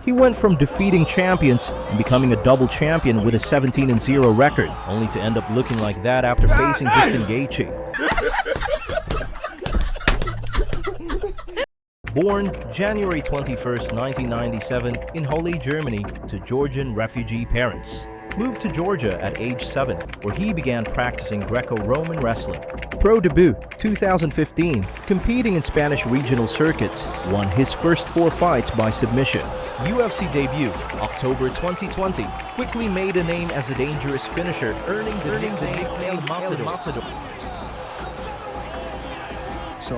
He went from defeating champions and becoming a double champion with a 17-0 record, only to end up looking like that after facing Justin Gaethje. Born January 21, 1997 in Holloway, Germany, to Georgian refugee parents. Moved to Georgia at age 7, where he began practicing Greco-Roman wrestling. Pro debut 2015, competing in Spanish regional circuits, won his first 4 fights by submission. UFC debut October 2020, quickly made a name as a dangerous finisher, earning the nickname Matador. So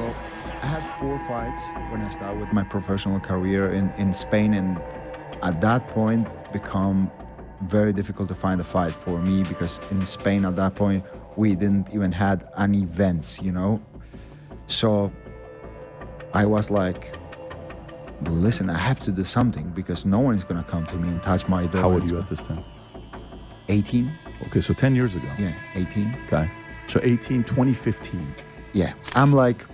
I had 4 fights when I started with my professional career in Spain, and at that point become very difficult to find a fight for me, because in Spain at that point we didn't even had any events, you know. So I was like, listen, I have to do something, because no one is gonna come to me and touch my door. How old are you at this time? 18. Okay, so 10 years ago. Yeah, 18. Okay, so 2015. Yeah, I'm like,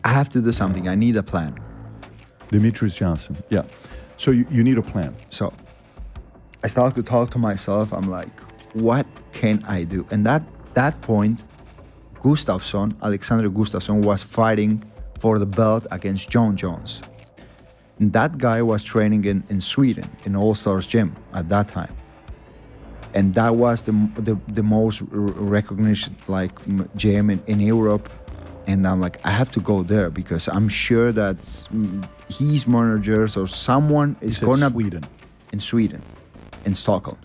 I have to do something. I need a plan. Demetrius Johnson, yeah. So you need a plan. So I started to talk to myself. I'm like, what can I do? And that point, Alexander Gustafsson was fighting for the belt against John Jones. And that guy was training in Sweden, in All Stars Gym at that time. And that was the most recognized like gym in Europe. And I'm like, I have to go there, because I'm sure that his managers or someone is gonna Sweden. In Sweden, in Stockholm.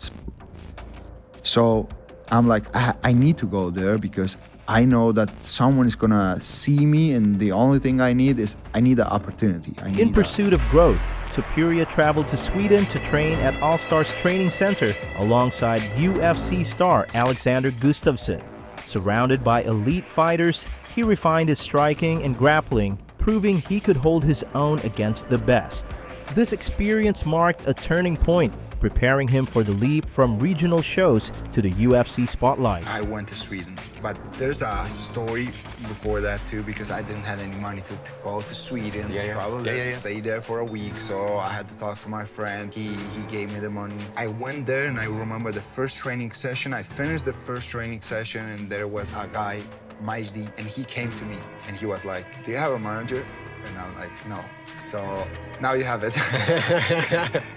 So I'm like, I need to go there, because I know that someone is gonna see me, and the only thing I need is an opportunity. In pursuit of growth, Topuria traveled to Sweden to train at All Stars Training Center alongside UFC star Alexander Gustafsson. Surrounded by elite fighters, he refined his striking and grappling, proving he could hold his own against the best. This experience marked a turning point, preparing him for the leap from regional shows to the UFC spotlight. I went to Sweden, but there's a story before that too, because I didn't have any money to go to Sweden. Probably stay there for a week, so I had to talk to my friend. He gave me the money. I went there, and I remember the first training session. I finished the first training session, and there was a guy, Majdi, and he came to me, and he was like, do you have a manager? And I'm like, no. So now you have it.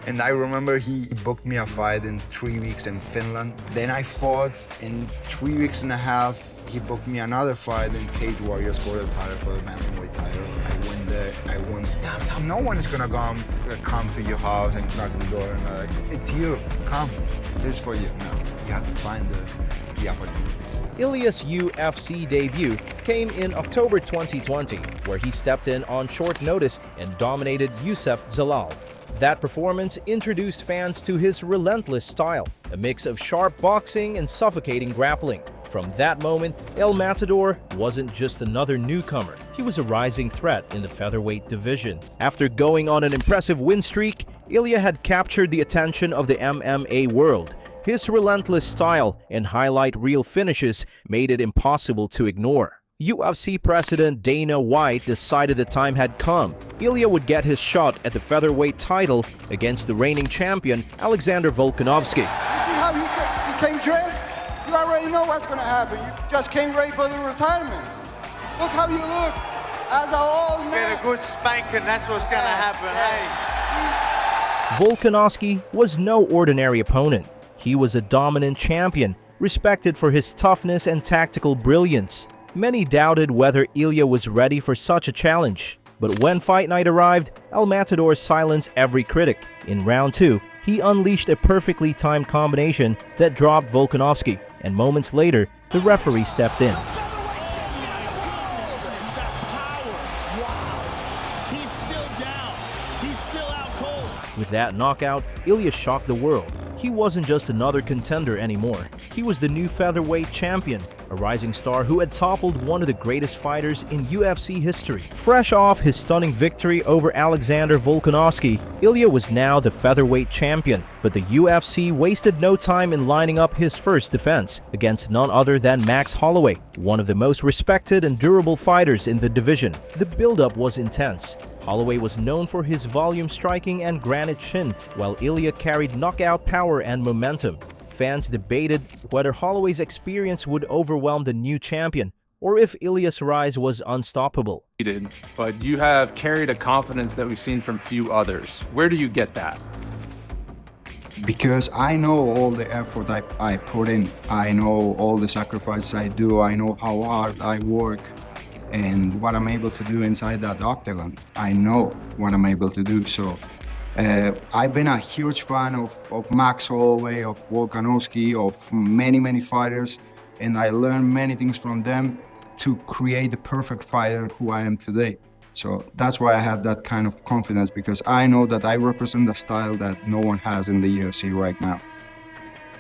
And I remember he booked me a fight in 3 weeks in Finland. Then I fought in 3 weeks and a half. He booked me another fight in Cage Warriors for the title, for the bantamweight title. I went there, I won. That's how no one is gonna come to your house and knock on the door and like, it's you, come, this is for you. No, you have to find the opportunities. Ilia's UFC debut came in October 2020, where he stepped in on short notice and dominated Youssef Zalal. That performance introduced fans to his relentless style, a mix of sharp boxing and suffocating grappling. From that moment, El Matador wasn't just another newcomer. He was a rising threat in the featherweight division. After going on an impressive win streak, Ilia had captured the attention of the MMA world. His relentless style and highlight reel finishes made it impossible to ignore. UFC President Dana White decided the time had come. Ilia would get his shot at the featherweight title against the reigning champion Alexander Volkanovski. You see how he came dressed? You already know what's going to happen. You just came ready for the retirement. Look how you look as an old man. Get a good spanking, that's what's going to happen, hey? Volkanovski was no ordinary opponent. He was a dominant champion, respected for his toughness and tactical brilliance. Many doubted whether Ilia was ready for such a challenge. But when fight night arrived, El Matador silenced every critic. In round 2, he unleashed a perfectly timed combination that dropped Volkanovski, and moments later, the referee stepped in. With that knockout, Ilia shocked the world. He wasn't just another contender anymore. He was the new featherweight champion, a rising star who had toppled one of the greatest fighters in UFC history. Fresh off his stunning victory over Alexander Volkanovski, Ilia was now the featherweight champion, but the UFC wasted no time in lining up his first defense against none other than Max Holloway, one of the most respected and durable fighters in the division. The build-up was intense. Holloway was known for his volume striking and granite chin, while Ilia carried knockout power and momentum. Fans debated whether Holloway's experience would overwhelm the new champion, or if Ilia's rise was unstoppable. But you have carried a confidence that we've seen from few others. Where do you get that? Because I know all the effort I put in. I know all the sacrifices I do. I know how hard I work and what I'm able to do inside that octagon. I know what I'm able to do. So I've been a huge fan of Max Holloway, of Volkanovski, of many fighters, and I learned many things from them to create the perfect fighter who I am today. So that's why I have that kind of confidence, because I know that I represent a style that no one has in the UFC right now.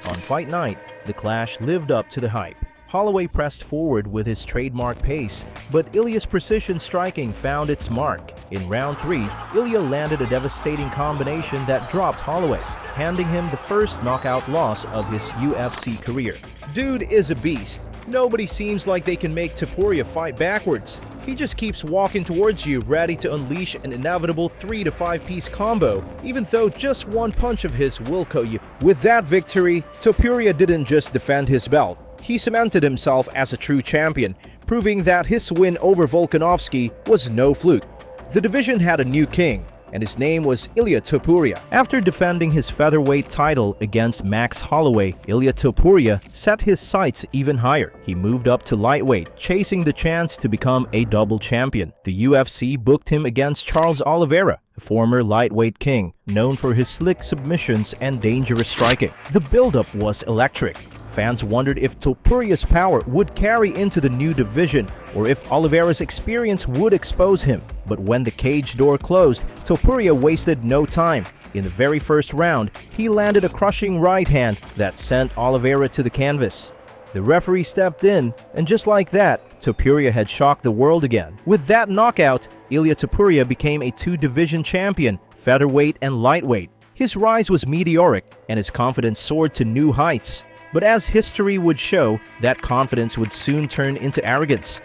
On fight night, the clash lived up to the hype. Holloway pressed forward with his trademark pace, but Ilia's precision striking found its mark. In round 3, Ilia landed a devastating combination that dropped Holloway, handing him the first knockout loss of his UFC career. Dude is a beast. Nobody seems like they can make Topuria fight backwards. He just keeps walking towards you, ready to unleash an inevitable 3 to 5 piece combo, even though just one punch of his will KO you. With that victory, Topuria didn't just defend his belt. He cemented himself as a true champion, proving that his win over Volkanovski was no fluke. The division had a new king, and his name was Ilia Topuria. After defending his featherweight title against Max Holloway, Ilia Topuria set his sights even higher. He moved up to lightweight, chasing the chance to become a double champion. The UFC booked him against Charles Oliveira, a former lightweight king, known for his slick submissions and dangerous striking. The build-up was electric. Fans wondered if Topuria's power would carry into the new division, or if Oliveira's experience would expose him. But when the cage door closed, Topuria wasted no time. In the very first round, he landed a crushing right hand that sent Oliveira to the canvas. The referee stepped in, and just like that, Topuria had shocked the world again. With that knockout, Ilia Topuria became a two-division champion, featherweight and lightweight. His rise was meteoric, and his confidence soared to new heights. But as history would show, that confidence would soon turn into arrogance.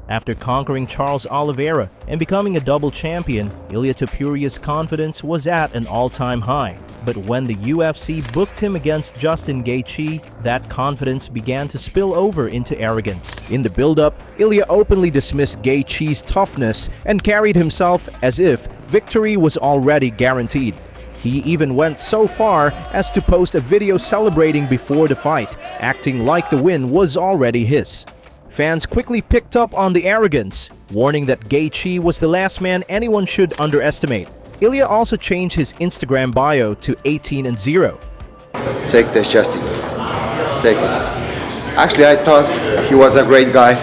After conquering Charles Oliveira and becoming a double champion, Ilia Topuria's confidence was at an all-time high. But when the UFC booked him against Justin Gaethje, that confidence began to spill over into arrogance. In the build-up, Ilia openly dismissed Gaethje's toughness and carried himself as if victory was already guaranteed. He even went so far as to post a video celebrating before the fight, acting like the win was already his. Fans quickly picked up on the arrogance, warning that Gaethje was the last man anyone should underestimate. Ilia also changed his Instagram bio to 18-0. Take this, Justin. Take it. Actually, I thought he was a great guy,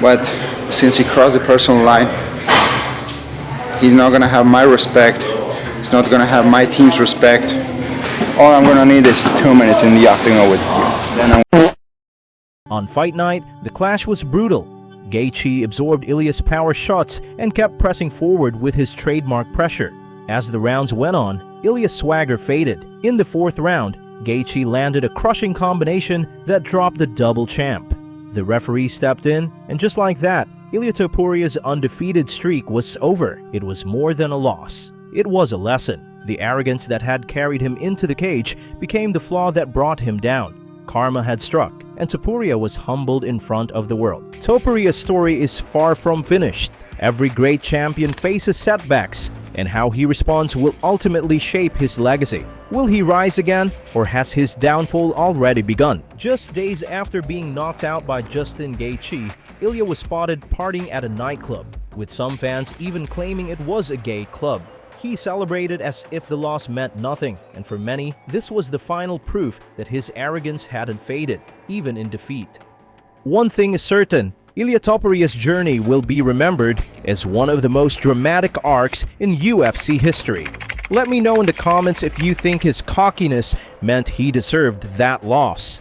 but since he crossed the personal line, he's not gonna have my respect. He's not gonna have my team's respect. All I'm gonna need is 2 minutes in the octagon with you. On fight night, the clash was brutal. Gaethje absorbed Ilia's power shots and kept pressing forward with his trademark pressure. As the rounds went on, Ilia's swagger faded. In the fourth round, Gaethje landed a crushing combination that dropped the double champ. The referee stepped in, and just like that, Ilia Topuria's undefeated streak was over. It was more than a loss. It was a lesson. The arrogance that had carried him into the cage became the flaw that brought him down. Karma had struck, and Topuria was humbled in front of the world. Topuria's story is far from finished. Every great champion faces setbacks, and how he responds will ultimately shape his legacy. Will he rise again, or has his downfall already begun? Just days after being knocked out by Justin Gaethje, Ilia was spotted partying at a nightclub, with some fans even claiming it was a gay club. He celebrated as if the loss meant nothing, and for many, this was the final proof that his arrogance hadn't faded, even in defeat. One thing is certain, Ilia Topuria's journey will be remembered as one of the most dramatic arcs in UFC history. Let me know in the comments if you think his cockiness meant he deserved that loss.